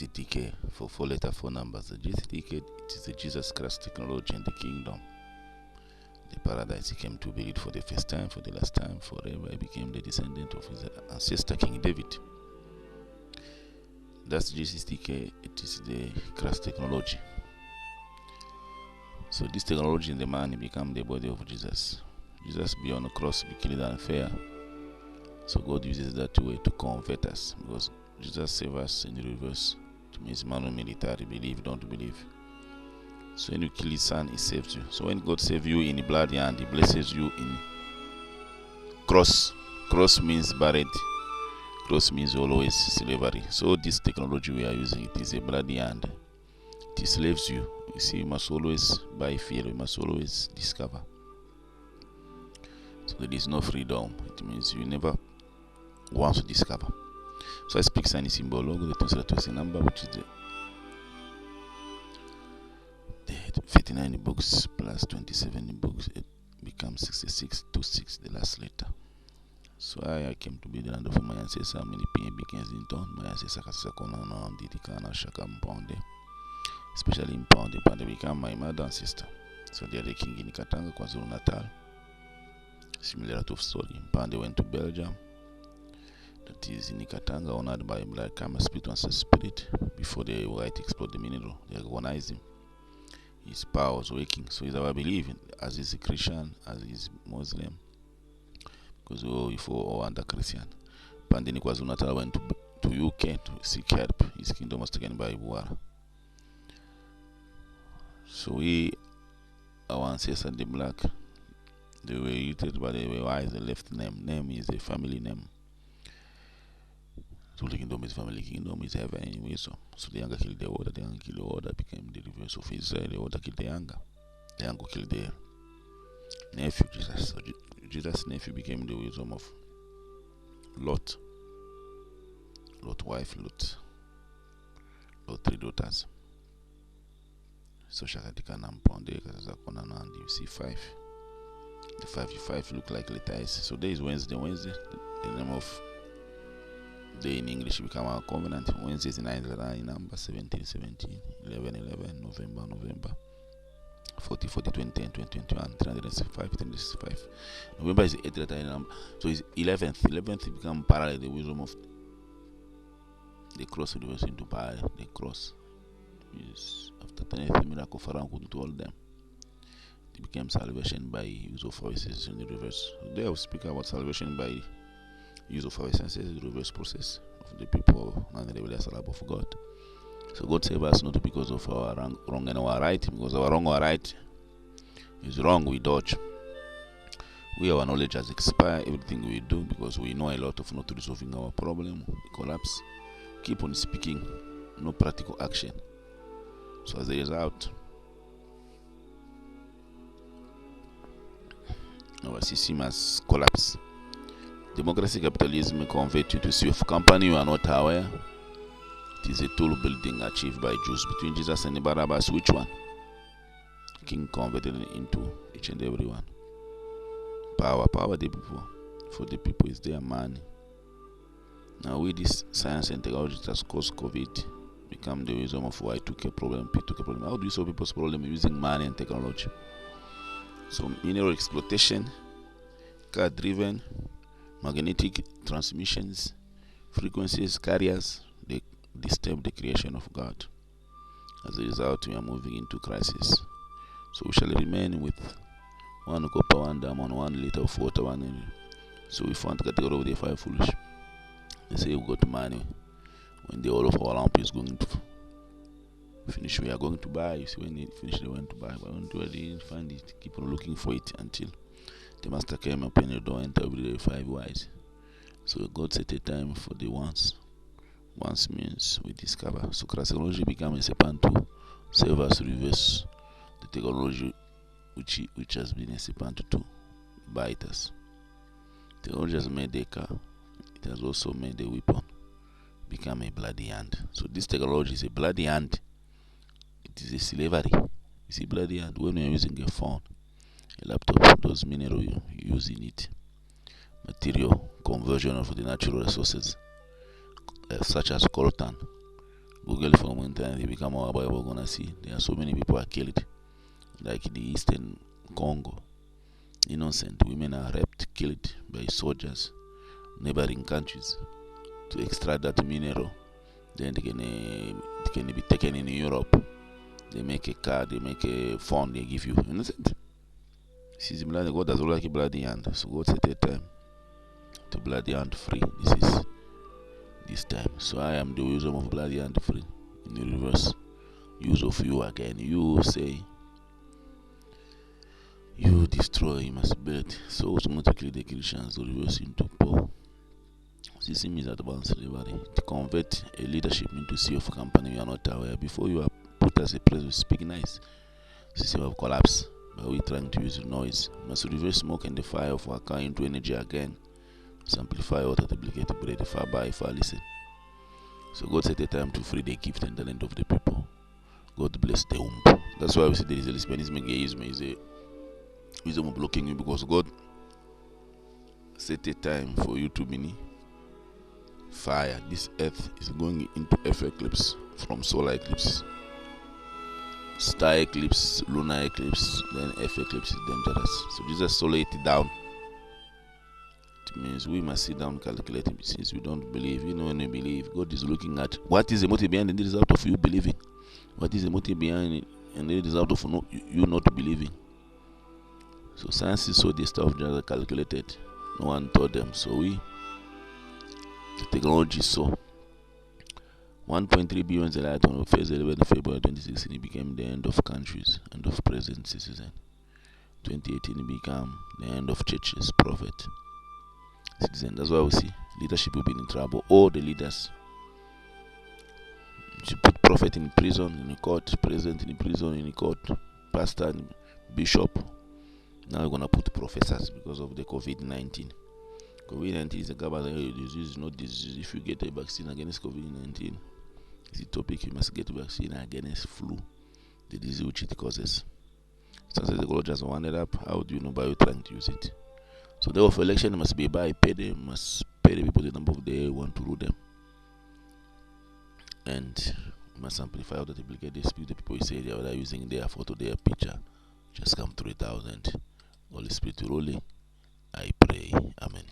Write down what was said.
GCTK for 4 letter 4 numbers. The GCTK, it is the Jesus Christ technology and the kingdom. The paradise he came to build for the first time, for the last time, forever. He became the descendant of his ancestor King David. That's GCTK. It is the Christ technology. So this technology in the man become the body of Jesus. Jesus be on the cross, be killed and fair. So God uses that way to convert us, because Jesus saved us in the reverse. It means manu military, believe, don't believe. So when you kill his son, he saves you. So when God saves you in the bloody hand, he blesses you in cross. Cross means buried. Cross means always slavery. So this technology we are using, it is a bloody hand. It enslaves you. You see, you must always buy fear. You must always discover. So there is no freedom. It means you never want to discover. So I speak sign symbol logo, the translator number, which is the 59 books plus 27 books, it becomes 66 to 6, the last letter. So I came to be the land of my ancestor, many PNB Kensington, my ancestor Kasakona, Didikana, Shaka Mponde, especially in Ponde, Pande became my mother and sister. So they are the king in Katanga, KwaZulu Natal. Similar to story. Pande went to Belgium. That is in Katanga, honored by Black Karma Spirit and Spirit. Before the white explode the mineral, they recognize him. His power was working. So he's our belief, as is a Christian, as is Muslim. Because we all before all under Christian. Pandini KwaZulu Natal went to UK to seek help. His kingdom was taken by Buara. So our ancestors, the black, they were eaten, but they were wise. They left name. Name is a family name. So the kingdom is family, kingdom is heaven anyway. So the younger killed the older, the younger killed the older, became the reverse of Israel. The older killed the younger killed the nephew, Jesus. So Jesus' nephew became the wisdom of Lot. Lot wife, Lot 3 daughters. So Shakatika Namponde, Kazakona, and you see 5. The 5 look like letters. So there is Wednesday, the name of day in English become our covenant. Wednesday is 9 number 17, 11, November 40, 20, 21, 365, 365. November is 8 letter number. So it's 11th become parallel the wisdom of the cross reverse into parallel. The cross is after 10th miracle Pharaoh could do all them. It became salvation by use of voices in the reverse. Today I will speak about salvation by use of voices, the reverse process of the people and the rebellious love of God. So God save us not because of our wrong and our right, because our wrong or right is wrong, we dodge. Our knowledge has expired, everything we do, because we know a lot of not resolving our problem, we collapse. Keep on speaking, no practical action. So as a result, our system has collapsed. Democracy capitalism convert you to see of company you are not aware. It is a tool building achieved by Jews between Jesus and Barabbas. Which one? King converted into each and every one. Power the people. For the people is their money. Now with this science and technology that has caused COVID, become the wisdom of Y2K problem, P2K problem. How do you solve people's problem using money and technology? So mineral exploitation, car driven, magnetic transmissions, frequencies, carriers, they disturb the creation of God. As a result, we are moving into crisis. So we shall remain with 1 copper, 1 diamond, 1 liter of water, 1 energy. So we found category of the 5 foolish. They say we got money. When the all of our lamp is going to finish, we are going to buy. You see, when they finish, they went to buy. But when they didn't find it, keep on looking for it until the master came, open the door, enter every day 5 wise. So God set a time for the once. Once means we discover. So Christ technology became a serpent to save us, reverse the technology which has been a serpent to bite us. Technology has made a car. It has also made a weapon become a bloody hand. So this technology is a bloody hand. It is a slavery. You see, bloody hand. When you are using a phone, a laptop, those minerals you use in it, material conversion of the natural resources, such as coltan, Google from internet, they become our Bible, gonna see there are so many people are killed, like in the eastern Congo. Innocent women are raped, killed by soldiers, neighboring countries to extract that mineral. Then they can be taken in Europe. They make a car, they make a phone, they give you. Innocent. This is blood. God has already bloody hand. So God set a time to bloody hand free. This is this time. So I am the wisdom of bloody hand free. In the reverse. Use of you again. You say you destroy, you must build. So automatically the Christians reverse into Paul. This is advanced slavery. To convert a leadership into CEO of company you are not aware. Before you are put as a president, speak nice. System of collapse. But we trying to use noise. Must reverse smoke and the fire of our car into energy again. Must amplify or duplicate bread far by far listen. So God set a time to free the gift and talent of the people. God bless the womb. That's why we say there is a lesbianism, gayism is a wisdom of blocking you, because God set a time for you to be fire. This earth is going into F eclipse, from solar eclipse, star eclipse, lunar eclipse, then F eclipse is dangerous. So Jesus solid it down. It means we must sit down calculating, since we don't believe. When we believe, God is looking at what is the motive behind the result of you believing. What is the motive behind it, and the result of you not believing. So science is so this stuff just calculated. No one taught them. So the technology saw 1.3 billion light on February 11, February 2016. It became the end of countries, end of present citizen. 2018 it became the end of churches, prophet, citizen. That's why we see leadership will be in trouble. All the leaders. You put prophet in prison, in court, president in prison, in court, pastor, bishop. Now we're gonna put professors because of the COVID-19. COVID-19 is a government disease, not disease. If you get a vaccine against COVID-19, it's a topic. You must get a vaccine against flu, the disease which it causes. Since the God just wound it up, how do you know by you trying to use it? So the of election must be by pay them, must pay the people the number of they want to rule them. And must amplify how to duplicate the speed the people say they are using their photo, their picture. Just come 3,000. Holy Spirit rolling. I pray. Amen.